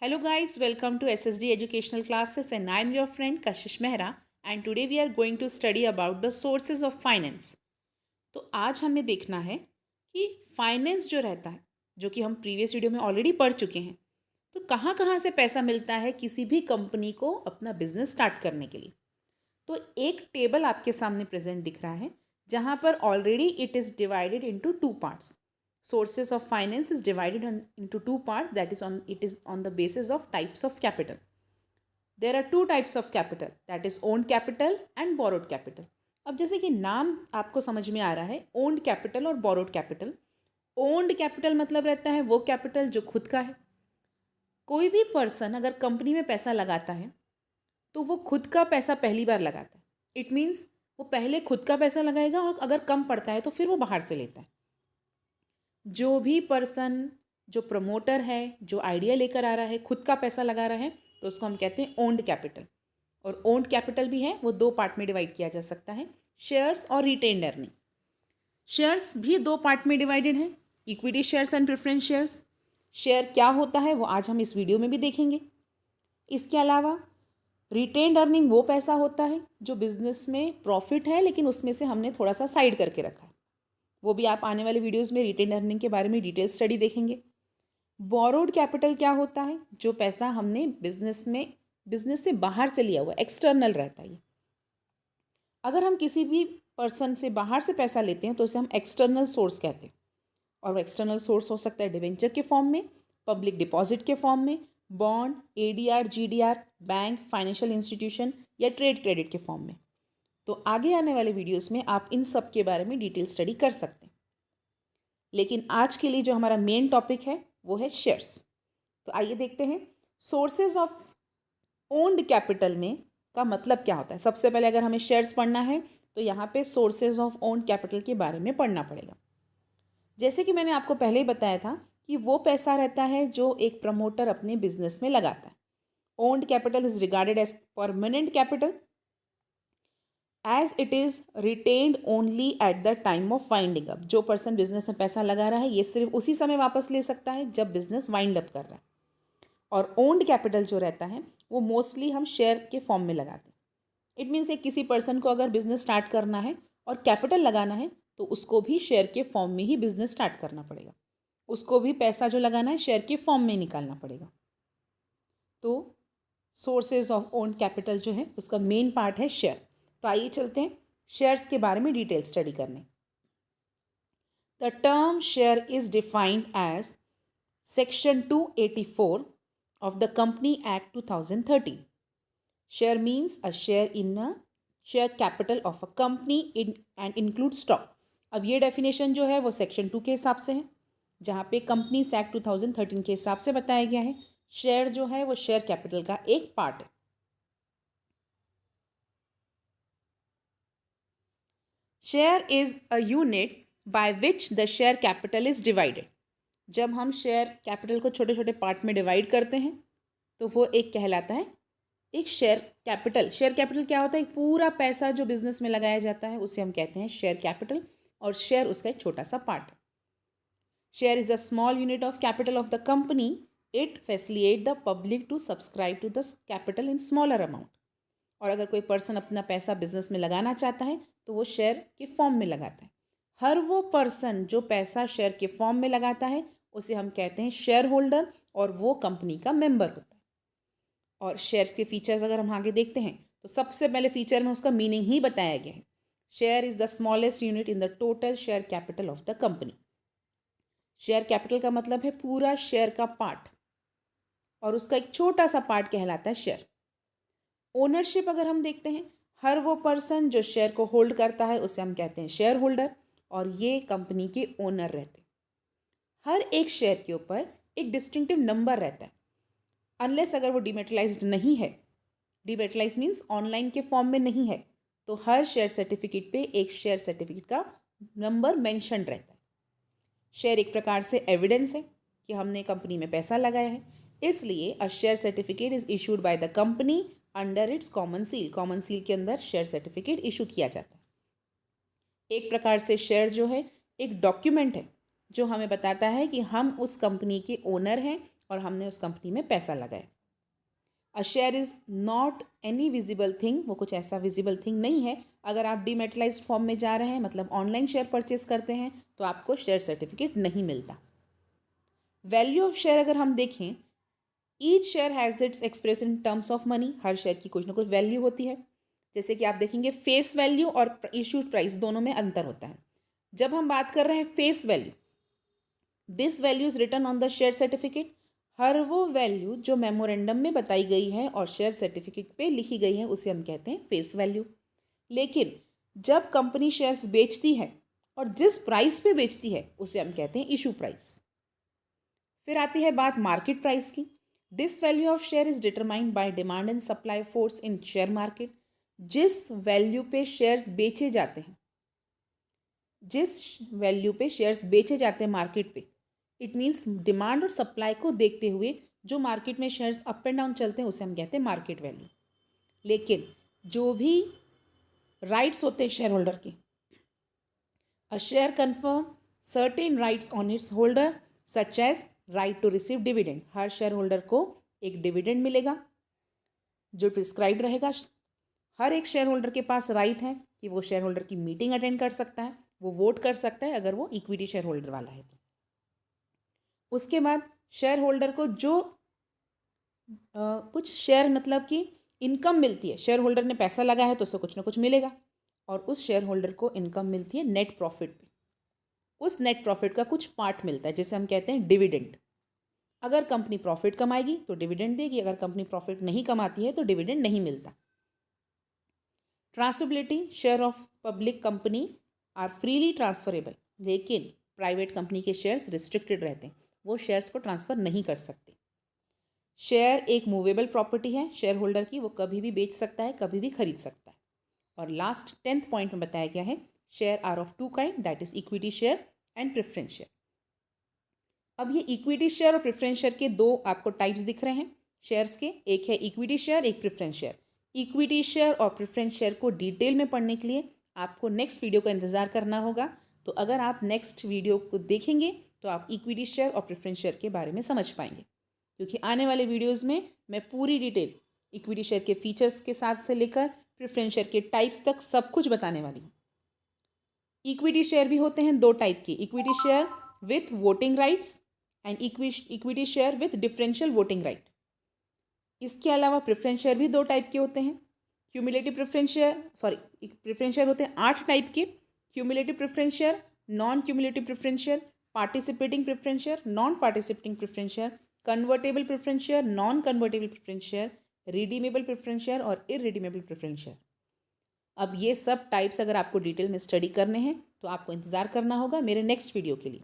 Hello guys, welcome to SSD Educational Classes and I am your friend Kashish Mehra and today we are going to study about the sources of finance. तो आज हमें देखना है कि finance जो रहता है, जो कि हम प्रीवियस वीडियो में ऑलरेडी पढ़ चुके हैं, तो कहाँ कहाँ से पैसा मिलता है किसी भी कंपनी को अपना बिजनेस स्टार्ट करने के लिए। तो एक टेबल आपके सामने प्रेजेंट दिख रहा है जहाँ पर already it is divided into two parts. Sources of finance is divided into two parts, that is it is on the basis of types of capital. There are two types of capital, that is owned capital and borrowed capital. अब जैसे कि नाम आपको समझ में आ रहा है, owned capital और बोरोड कैपिटल. ओन्ड कैपिटल मतलब रहता है वो कैपिटल जो खुद का है. कोई भी पर्सन अगर कंपनी में पैसा लगाता है तो वो खुद का पैसा पहली बार लगाता है. इट मीन्स वो पहले खुद का पैसा लगाएगा और अगर कम पड़ता है तो फिर वो बाहर से लेता है. जो भी पर्सन, जो प्रमोटर है, जो आइडिया लेकर आ रहा है, खुद का पैसा लगा रहा है, तो उसको हम कहते हैं ओन्ड कैपिटल. और ओन्ड कैपिटल भी है वो दो पार्ट में डिवाइड किया जा सकता है, शेयर्स और रिटेन्ड अर्निंग. शेयर्स भी दो पार्ट में डिवाइडेड है, equity shares and preference shares. Share क्या होता है वो आज हम इस वीडियो में भी देखेंगे. इसके अलावा रिटेन्ड अर्निंग वो पैसा होता है जो बिजनेस में प्रॉफिट है लेकिन उसमें से हमने थोड़ा सा साइड करके रखा है. वो भी आप आने वाले वीडियोस में रिटेन अर्निंग के बारे में डिटेल स्टडी देखेंगे. बोरोड कैपिटल क्या होता है? जो पैसा हमने बिजनेस से बाहर से लिया हुआ, एक्सटर्नल रहता है. अगर हम किसी भी पर्सन से बाहर से पैसा लेते हैं तो उसे हम एक्सटर्नल सोर्स कहते हैं. और वो एक्सटर्नल सोर्स हो सकता है डिवेंचर के फॉर्म में, पब्लिक डिपॉजिट के फॉर्म में, bond, ADR, GDR, bank, financial institution या ट्रेड क्रेडिट के फॉर्म में. तो आगे आने वाले वीडियोस में आप इन सब के बारे में डिटेल स्टडी कर सकते हैं. लेकिन आज के लिए जो हमारा मेन टॉपिक है वो है शेयर्स. तो आइए देखते हैं सोर्सेज ऑफ ओन्ड कैपिटल में का मतलब क्या होता है. सबसे पहले अगर हमें शेयर्स पढ़ना है तो यहाँ पे सोर्सेज ऑफ ओन्ड कैपिटल के बारे में पढ़ना पड़ेगा. जैसे कि मैंने आपको पहले ही बताया था कि वो पैसा रहता है जो एक प्रमोटर अपने बिजनेस में लगाता है. Owned capital is regarded as permanent capital as it is retained only at the time of winding up. जो पर्सन बिजनेस में पैसा लगा रहा है ये सिर्फ उसी समय वापस ले सकता है जब बिजनेस वाइंड अप कर रहा है. और ओन्ड कैपिटल जो रहता है वो मोस्टली हम शेयर के फॉर्म में लगाते हैं. इट मीन्स एक किसी पर्सन को अगर बिजनेस स्टार्ट करना है और कैपिटल लगाना है तो उसको भी शेयर के फॉर्म में ही बिजनेस स्टार्ट करना पड़ेगा. उसको भी पैसा जो लगाना है शेयर के फॉर्म में निकालना पड़ेगा. तो सोर्सेज ऑफ ओन्ड कैपिटल जो है उसका मेन पार्ट है शेयर. तो आइए चलते हैं शेयर्स के बारे में डिटेल स्टडी करने. The term share is defined as section 284 of the Company Act 2013. Share means a share in a share capital of a company and includes stock. अब ये डेफिनेशन जो है वो सेक्शन 2 के हिसाब से है, जहाँ पे कंपनीज एक्ट 2013 के हिसाब से बताया गया है. शेयर जो है वो शेयर कैपिटल का एक पार्ट है. Share is a unit by which the share capital is divided. जब हम शेयर कैपिटल को छोटे छोटे पार्ट में डिवाइड करते हैं तो वो एक कहलाता है एक शेयर कैपिटल. शेयर कैपिटल क्या होता है? एक पूरा पैसा जो बिजनेस में लगाया जाता है उसे हम कहते हैं शेयर कैपिटल और शेयर उसका एक छोटा सा पार्ट है. Share is a small unit of capital of the company. It facilitate the public to subscribe to the capital in smaller amount. और अगर कोई पर्सन अपना पैसा बिजनेस में लगाना चाहता है तो वो शेयर के फॉर्म में लगाता है. हर वो पर्सन जो पैसा शेयर के फॉर्म में लगाता है उसे हम कहते हैं शेयर होल्डर और वो कंपनी का मेंबर होता है. और शेयर्स के फीचर्स अगर हम आगे देखते हैं तो सबसे पहले फीचर में उसका मीनिंग ही बताया गया है. Share is the smallest unit in the total share capital of the company. Share capital का मतलब है पूरा शेयर का पार्ट और उसका एक छोटा सा पार्ट कहलाता है शेयर. ओनरशिप अगर हम देखते हैं, हर वो पर्सन जो शेयर को होल्ड करता है उसे हम कहते हैं शेयर होल्डर और ये कंपनी के ओनर रहते हैं. हर एक शेयर के ऊपर एक डिस्टिंक्टिव नंबर रहता है. अनलेस अगर वो डिमेटलाइज्ड नहीं है, डिमेटलाइज मीन्स ऑनलाइन के फॉर्म में नहीं है, तो हर शेयर सर्टिफिकेट पे एक शेयर सर्टिफिकेट का नंबर मेंशन रहता है. शेयर एक प्रकार से एविडेंस है कि हमने कंपनी में पैसा लगाया है. इसलिए a share certificate is issued by the company under its common seal. Common seal के अंदर शेयर सर्टिफिकेट इशू किया जाता है. एक प्रकार से शेयर जो है एक डॉक्यूमेंट है जो हमें बताता है कि हम उस कंपनी के ओनर हैं और हमने उस कंपनी में पैसा लगाया। A share is not any visible thing, वो कुछ ऐसा विजिबल थिंग नहीं है। अगर आप डीमेटेलाइज्ड फॉर्म में जा रहे हैं, मतलब ऑनलाइन शेयर परचेस करते हैं, तो आपको शेयर सर्टिफिकेट नहीं मिलता। वैल्यू ऑफ शेयर अगर हम देखें, each share has its express in terms of money. Her share की कुछ ना कुछ वैल्यू होती है। जैसे कि आप देखेंगे फेस वैल्यू और इशूड प्राइस दोनों में अंतर होता है। जब हम बात कर रहे हैं face value, this value is written on the share certificate. हर वो वैल्यू जो मेमोरेंडम में बताई गई है और शेयर सर्टिफिकेट पे लिखी गई है उसे हम कहते हैं फेस वैल्यू। लेकिन जब कंपनी शेयर्स बेचती है और जिस प्राइस पे बेचती है उसे हम कहते हैं इशू प्राइस। फिर आती है बात मार्केट प्राइस की। This value of share is determined by demand and supply force in share market. जिस वैल्यू पे शेयर्स बेचे जाते हैं, जिस वैल्यू पे शेयर्स बेचे जाते हैं मार्केट पे, इट मीन्स डिमांड और सप्लाई को देखते हुए जो मार्केट में शेयर्स अप एंड डाउन चलते हैं उसे हम कहते हैं मार्केट वैल्यू। लेकिन जो भी राइट्स होते हैं शेयर होल्डर के, a share confer certain rights on its holder such as right to receive dividend. हर शेयर होल्डर को एक डिविडेंड मिलेगा जो प्रिस्क्राइब रहेगा। हर एक शेयर होल्डर के पास राइट है कि वो शेयर होल्डर की मीटिंग अटेंड कर सकता है, वो वोट कर सकता है अगर वो इक्विटी शेयर होल्डर वाला है तो। उसके बाद शेयर होल्डर को जो कुछ शेयर मतलब कि इनकम मिलती है, शेयर होल्डर ने पैसा लगाया है तो उसको कुछ ना कुछ मिलेगा, और उस शेयर होल्डर को इनकम मिलती है नेट प्रॉफिट पे। उस नेट प्रॉफिट का कुछ पार्ट मिलता है जिसे हम कहते हैं डिविडेंड। अगर कंपनी प्रॉफिट कमाएगी तो डिविडेंड देगी, अगर कंपनी प्रॉफिट नहीं कमाती है तो डिविडेंड नहीं मिलता। Transferability, share of public company are freely transferable. लेकिन प्राइवेट कंपनी के शेयर्स रिस्ट्रिक्टेड रहते हैं, वो शेयर्स को ट्रांसफ़र नहीं कर सकते। शेयर एक मूवेबल प्रॉपर्टी है शेयर होल्डर की, वो कभी भी बेच सकता है, कभी भी खरीद सकता है। और लास्ट 10th पॉइंट में बताया गया है share are of two kind, that is equity share and preference share. अब ये इक्विटी शेयर और प्रेफरेंस शेयर के दो आपको टाइप्स दिख रहे हैं शेयर्स के, एक है इक्विटी शेयर, एक प्रेफरेंस शेयर। इक्विटी शेयर और प्रेफरेंस शेयर को डिटेल में पढ़ने के लिए आपको नेक्स्ट वीडियो का इंतज़ार करना होगा। तो अगर आप नेक्स्ट वीडियो को देखेंगे तो आप इक्विटी शेयर और प्रेफरेंस शेयर के बारे में समझ पाएंगे, क्योंकि आने वाले वीडियोज़ में मैं पूरी डिटेल इक्विटी शेयर के फीचर्स के साथ से लेकर प्रेफरेंस शेयर के टाइप्स तक सब कुछ बताने वाली हूँ। इक्विटी शेयर भी होते हैं दो टाइप के, equity share with voting rights and equity share with differential voting right. इसके अलावा प्रेफरेंस शेयर भी दो टाइप के होते हैं, cumulative preference share, preference share होते हैं 8 टाइप के, cumulative preference share, non cumulative preference share, participating preference share, non participating preference share, convertible preference share, non convertible preference share, redeemable preference share और irredeemable preference share. अब ये सब types अगर आपको detail में स्टडी करने हैं तो आपको इंतज़ार करना होगा मेरे नेक्स्ट वीडियो के लिए।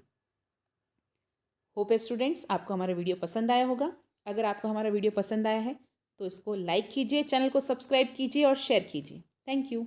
होप स्टूडेंट्स आपको हमारा वीडियो पसंद आया होगा। अगर आपको हमारा वीडियो पसंद आया है तो इसको लाइक कीजिए, चैनल को सब्सक्राइब कीजिए और शेयर कीजिए। Thank you.